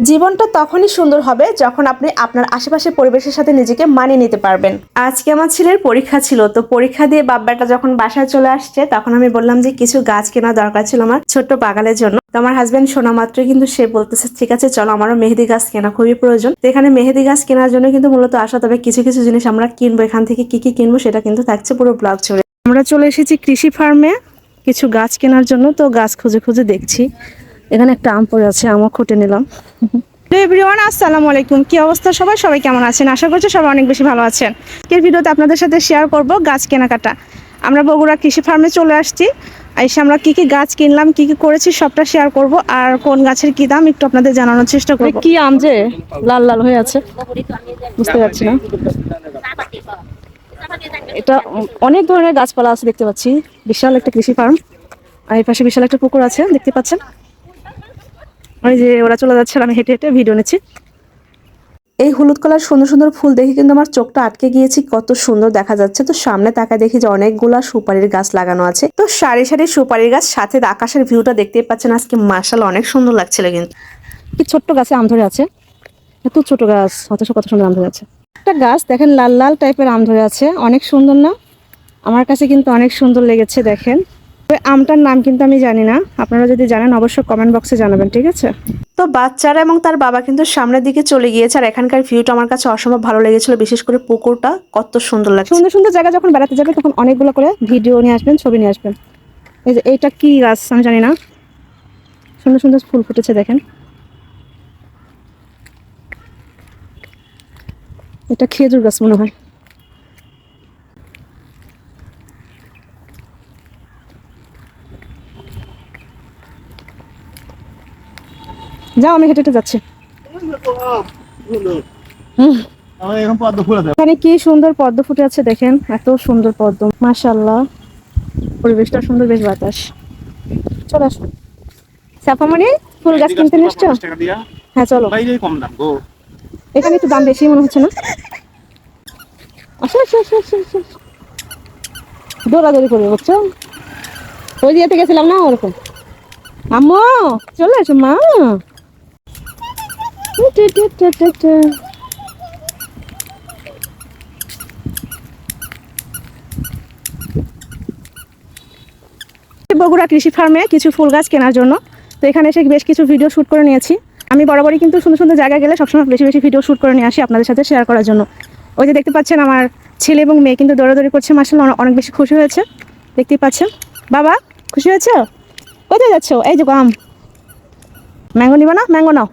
জীবনটা তখনই সুন্দর হবে যখন আপনি আপনার আশেপাশের পরিবেশের সাথে নিজেকে মানিয়ে নিতে পারবেন। আজকে আমার ছেলের পরীক্ষা ছিল, তো পরীক্ষা দিয়ে বাব্বাটা যখন বাসায় চলে আসছে তখন আমি বললাম যে কিছু গাছ কেনা দরকার ছিল আমার ছোট্ট বাগানের জন্য। তো আমার হাজবেন্ড শোনা মাত্রই কিন্তু সে বলতেছে ঠিক আছে চলো, আমারও মেহেদি গাছ কেনা খুবই প্রয়োজন। তো এখানে মেহেদি গাছ কেনার জন্য কিন্তু মূলত আসা, তবে কিছু কিছু জিনিস আমরা কিনবো। এখান থেকে কি কি কিনবো সেটা কিন্তু থাকছে পুরো ব্লগ জুড়ে। আমরা চলে এসেছি কৃষি ফার্মে কিছু গাছ কেনার জন্য, তো গাছ খুঁজে খুঁজে দেখছি। এখানে একটা আম পড়ে আছে, আমও খুঁটে নিলাম। এভরিওয়ান, আসসালামু আলাইকুম। কি অবস্থা সবাই? সবাই কেমন আছেন? আশা করছি সবাই অনেক বেশি ভালো আছেন। আজকের ভিডিওতে আপনাদের সাথে শেয়ার করব গাছ কেনাকাটা। আমরা বগুড়া কৃষি ফার্মে চলে আসছি। এসে আমরা কি কি গাছ কিনলাম, কি কি করেছি সবটা শেয়ার করব, আর কোন গাছের কি দাম একটু আপনাদের জানানোর চেষ্টা করব। কি আম যে লাল লাল হয়ে আছে বুঝতে পারছি না। এটা অনেক ধরনের গাছপালা আছে দেখতে পাচ্ছি। বিশাল একটা কৃষি ফার্ম, আর এই পাশে বিশাল একটা পুকুর আছে দেখতে পাচ্ছেন। ওই যে ওরা চলে যাচ্ছে, আমি হেঁটে হেঁটে ভিডিও নিচ্ছি। এই হলুদ কালার সুন্দর সুন্দর ফুল দেখে কিন্তু আমার চোখটা আটকে গিয়েছি, কত সুন্দর দেখা যাচ্ছে। তো সামনে তাকায় দেখি যে অনেকগুলা সুপারির গাছ লাগানো আছে, তো সারি সারি সুপারির গাছ, সাথে আকাশের ভিউটা দেখতেই পাচ্ছেন আজকে মাশাআল্লাহ অনেক সুন্দর লাগছিল। কিন্তু কি ছোট্ট গাছে আম ধরে আছে, এত ছোট গাছ অথচ কত সুন্দর আম ধরে আছে। একটা গাছ দেখেন লাল লাল টাইপের আম ধরে আছে, অনেক সুন্দর না? আমার কাছে কিন্তু অনেক সুন্দর লেগেছে। দেখেন আমটার নাম কিন্তু আমি জানি না, আপনারা যদি জানেন অবশ্যই কমেন্ট বক্সে জানাবেন, ঠিক আছে? তো বাচ্চারা এবং তার বাবা কিন্তু সামনের দিকে চলে গিয়েছে, আর এখানকার ভিউটা আমার কাছে অসম্ভব ভালো লেগেছিল, বিশেষ করে পুকুরটা কত সুন্দর লাগছে। সুন্দর সুন্দর জায়গা যখন বেড়াতে যাবে তখন অনেকগুলো করে ভিডিও নিয়ে আসবেন, ছবি নিয়ে আসবেন। এই যে এইটা কি গাছ আমি জানি না, সুন্দর সুন্দর ফুল ফুটেছে দেখেন। এটা খেজুর গাছ মনে হয়। যাও, আমি হেঁটে হেঁটে যাচ্ছি। এখানে কি সুন্দর পদ্ম ফুটে আছে দেখেন, এত সুন্দর পদ্ম, মাশাআল্লাহ। পরিবেশটা সুন্দর, বেশ বাতাস। চলে আসুন। সাফামণি, ফুল গাছ কিনতে নিশ্চয়? হ্যাঁ চলো। এখানে একটু দাম বেশি মনে হচ্ছে না? আসো আসো আসো আসো আসো। দৌড়াদৌড়ি করবে বুঝছো, ওই দিয়েতে গেছিলাম না ওরকম। আম্মু চলে আসো মা। বগুড়া কৃষি ফার্মে কিছু ফুল গাছ কেনার জন্য, তো এখানে এসে বেশ কিছু ভিডিও শ্যুট করে নিয়েছি। আমি বরাবরই কিন্তু সুন্দর সুন্দর জায়গায় গেলে সবসময় বেশি বেশি ভিডিও শ্যুট করে নিয়ে আসি আপনাদের সাথে শেয়ার করার জন্য। ওই যে দেখতে পাচ্ছেন আমার ছেলে এবং মেয়ে কিন্তু দৌড়াদৌড়ি করছে, মাশাআল্লাহ অনেক বেশি খুশি হয়েছে, দেখতেই পাচ্ছেন। বাবা খুশি হয়েছে? কোথায় যাচ্ছ? এই যে আম, ম্যাঙ্গো নিবা না? ম্যাঙ্গো নাও,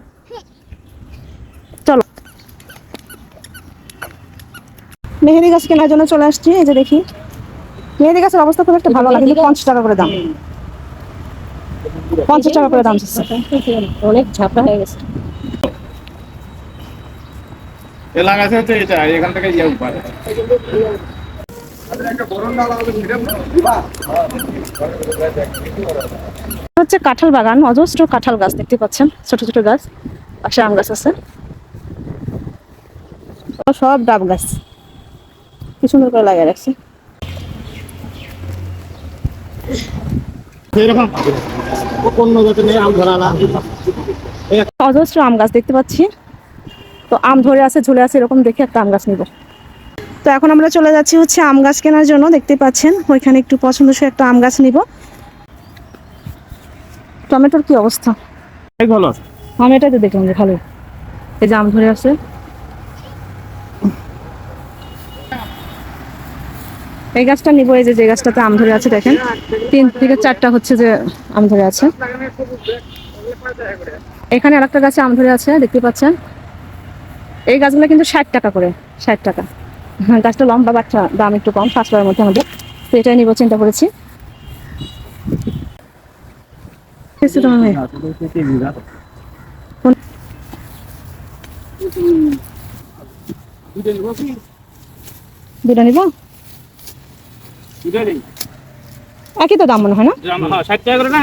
চলো। মেহেদি গাছ কেনার জন্য চলে আসছি। এই যে দেখি মেহেদি গাছের অবস্থা খুব একটা ভালো লাগে, 50 টাকা করে দাম, 50 টাকা করে দাম। অনেক ঝাপড়া হয়ে গেছে। হচ্ছে কাঁঠাল বাগান, অজস্র কাঁঠাল গাছ দেখতে পাচ্ছেন, ছোট ছোট গাছ, পাশে আম গাছ আছে, সব ডাব গাছ, কি সুন্দর করে লাগিয়ে রাখছে। অজস্র আম গাছ দেখতে পাচ্ছি, তো আম ধরে আছে ঝুলে আছে, এরকম দেখে একটা আম গাছ নিব। তো এখন আমরা চলে যাচ্ছি হচ্ছে আম গাছ কেনার জন্য, দেখতে পাচ্ছেন ওইখানে একটু পছন্দসই একটা আম গাছ নিব। টমেটোর কি অবস্থা? ভালো আছে, আমি এটাই তো দেখলাম যে ভালো। এই যে আম ধরে আছে, এই গাছটা নিব। এই যে গাছটাতে আম ধরে আছে দেখেন, 3 থেকে 4টা হচ্ছে যে আম ধরে আছে। এখানে আরেকটা গাছে আম ধরে আছে দেখতে পাচ্ছেন। এই গাছগুলো কিন্তু 60 টাকা করে, 60 টাকা। হ্যাঁ, গাছটা লম্বা, বাচ্চা দাম একটু কম, 5 টাকার মধ্যে আমাদের, তো এটাই নিব চিন্তা করেছি। দুটা নিব, একই তো দাম মনে হয় না? 60 টাকা করে না?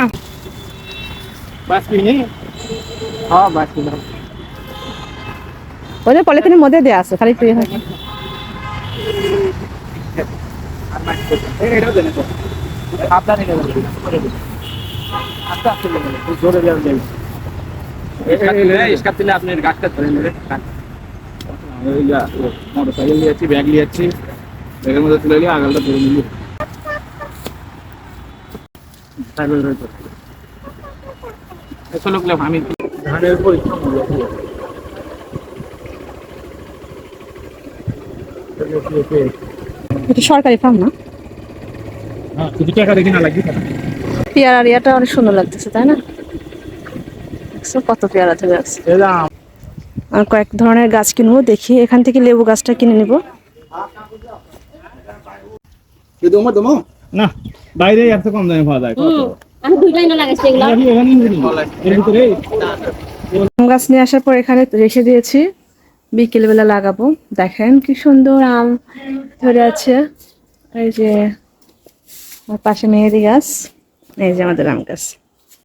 ওদের পলিথিনের মধ্যে দেওয়া আছে, খালি তুই হয়। স্কাপ দিলে আপনি গাছটা ধরে নেবে। মোটরসাইকেল নিয়ে যাচ্ছি, ব্যাগ নিয়ে যাচ্ছি, ব্যাগের মধ্যে তুলে নিয়ে আগালটা ধরে নিলি। এসব লোকলে আমি ধানের পরিশ্রম হলো। এটা সরকারি ফার্ম না? হ্যাঁ, শুধু টাকা দেখি না লাগবে। পেয়ারার ইয়াটা অনেক সুন্দর লাগতেছে, তাই না? দেখছো কত পেয়ারা ধরে আছে। আর কয়েক ধরনের গাছ কিনবো, দেখি এখান থেকে লেবু গাছটা কিনে নিব। না, বাইরে এত কম দামে পাওয়া যায়। আমি দুইটাই না লাগাইছি এগুলা। আম গাছ নিয়ে আসার পর এখানে রেখে দিয়েছি, বিকেলবেলা লাগাবো। দেখেন কি সুন্দর আম ধরে আছে। এই যে আমার পাশে মেহেদি গাছ, এই যে আমাদের আম গাছ।